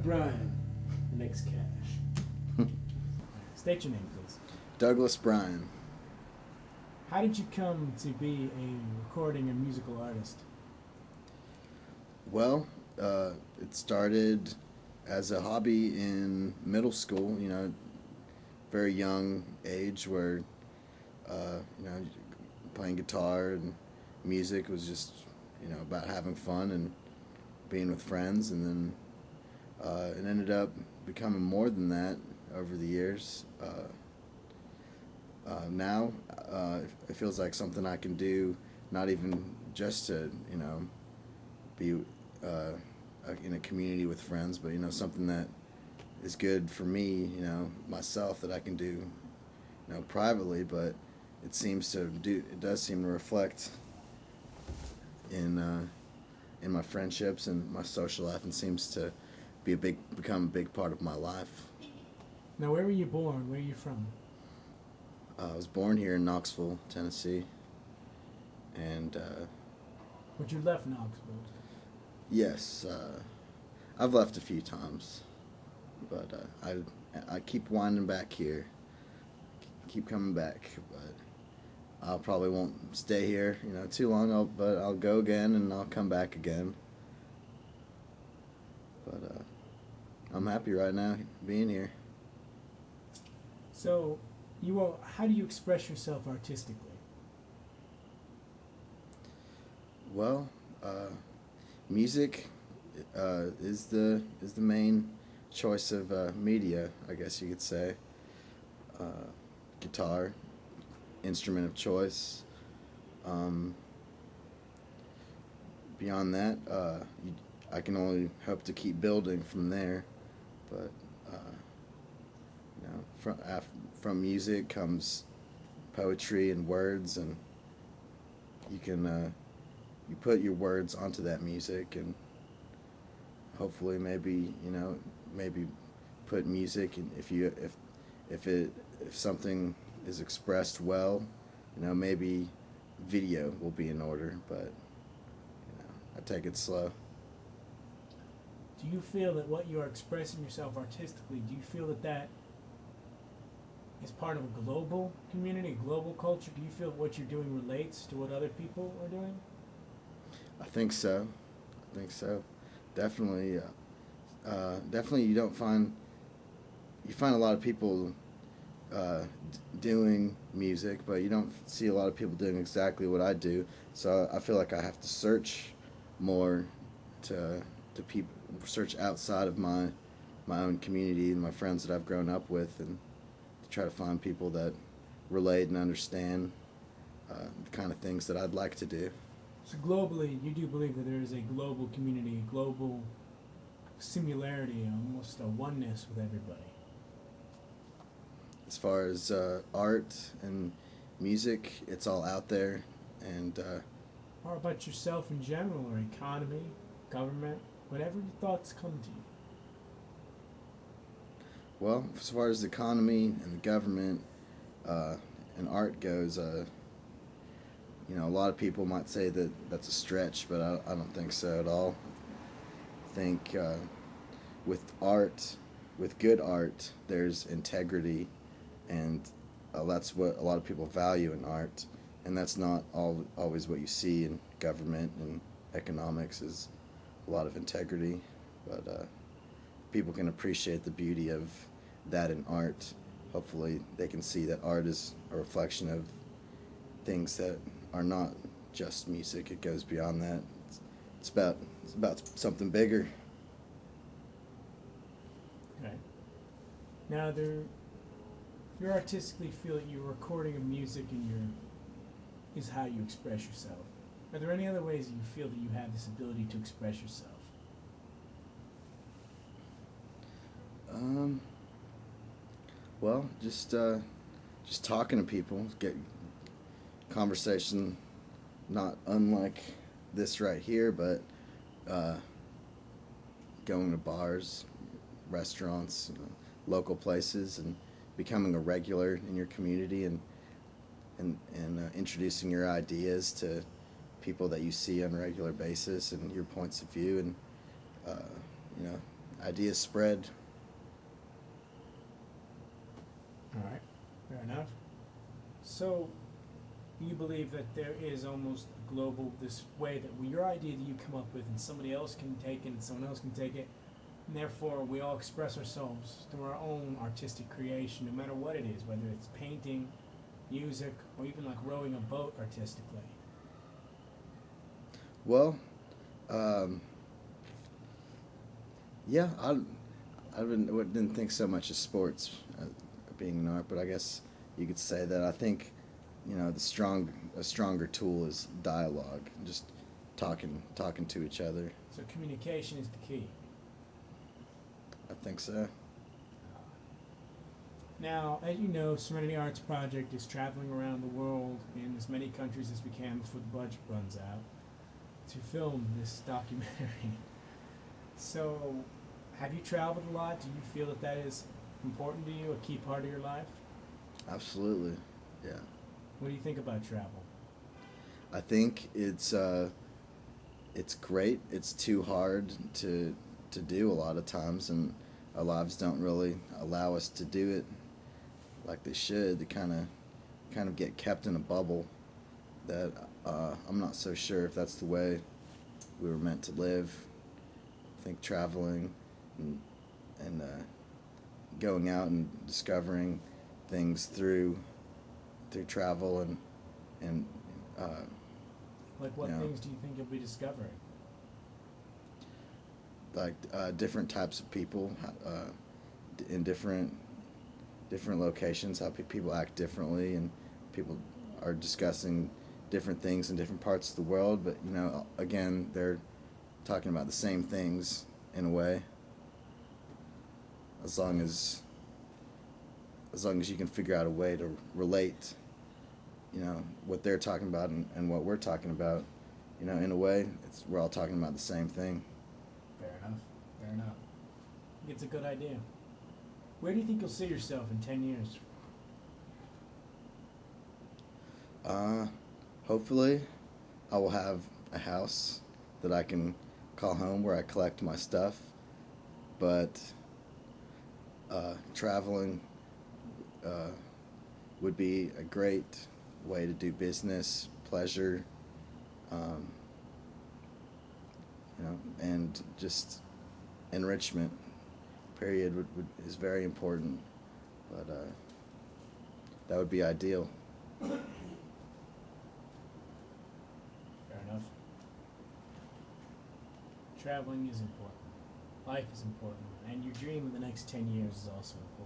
Bryan, the next Cash. State your name, please. Douglas Bryan. How did you come to be a recording and musical artist? Well, it started as a hobby in middle school, very young age where, playing guitar and music was just, about having fun and being with friends. And then it ended up becoming more than that over the years. Now, it feels like something I can do, not even just to, be in a community with friends, but, something that is good for me, myself, that I can do, privately, but it does seem to reflect in my friendships and my social life, and seems to become a big part of my life. Now, where were you born? Where are you from? I was born here in Knoxville, Tennessee, and But you left Knoxville. yes, I've left a few times, but I keep winding back here, keep coming back, but I probably won't stay here, too long. But I'll go again, and I'll come back again. But I'm happy right now being here. So, how do you express yourself artistically? Well, music is the main choice of media, I guess you could say. Guitar, instrument of choice. Beyond that, I can only hope to keep building from there. But from music comes poetry and words, and you can you put your words onto that music, and hopefully maybe put music, and if something is expressed well, maybe video will be in order, but I take it slow. Do you feel that what you are expressing yourself artistically, do you feel that is part of a global community, a global culture? Do you feel what you're doing relates to what other people are doing? I think so. Definitely. Definitely, you find a lot of people doing music, but you don't see a lot of people doing exactly what I do. So I feel like I have to search more to search outside of my own community and my friends that I've grown up with, and to try to find people that relate and understand the kind of things that I'd like to do. So globally, you do believe that there is a global community, a global similarity, almost a oneness with everybody. As far as art and music, it's all out there. And or about yourself in general, or economy, government, whatever your thoughts come to you. Well, as far as the economy and the government and art goes, a lot of people might say that that's a stretch, but I don't think so at all. I think with art, with good art, there's integrity, and that's what a lot of people value in art, and that's not always what you see in government and economics, is a lot of integrity, but people can appreciate the beauty of that in art. Hopefully they can see that art is a reflection of things that are not just music. It goes beyond that. It's about something bigger. Okay. Now, you artistically feel that your recording of music is how you express yourself. Are there any other ways that you feel that you have this ability to express yourself? Well, just talking to people, get conversation, not unlike this right here, but going to bars, restaurants, local places, and becoming a regular in your community, and introducing your ideas to people that you see on a regular basis, and your points of view, and ideas spread. All right, fair enough. So, you believe that there is almost global, this way that your idea that you come up with and somebody else can take it and someone else can take it, and therefore we all express ourselves through our own artistic creation, no matter what it is, whether it's painting, music, or even like rowing a boat artistically. Well, um, yeah, didn't think so much of sports being an art, but I guess you could say that. I think, a stronger tool is dialogue, just talking to each other. So communication is the key. I think so. Now, as you know, Serenity Arts Project is traveling around the world in as many countries as we can before the budget runs out to film this documentary. So, have you traveled a lot? Do you feel that that is important to you, a key part of your life? Absolutely, yeah. What do you think about travel? I think it's great. It's too hard to do a lot of times, and our lives don't really allow us to do it like they should. They kind of get kept in a bubble that I'm not so sure if that's the way we were meant to live. I think traveling and going out and discovering things through travel and Like what things do you think you'll be discovering? like different types of people in different locations, how people act differently, and people are discussing different things in different parts of the world, but again, they're talking about the same things in a way, as long as you can figure out a way to relate what they're talking about and what we're talking about, in a way, we're all talking about the same thing. Fair enough. Fair enough. I think it's a good idea. Where do you think you'll see yourself in 10 years? Hopefully I will have a house that I can call home where I collect my stuff, but traveling would be a great way to do business, pleasure, and just enrichment. Period is very important, but that would be ideal. Fair enough. Traveling is important. Life is important. And your dream in the next 10 years is also important.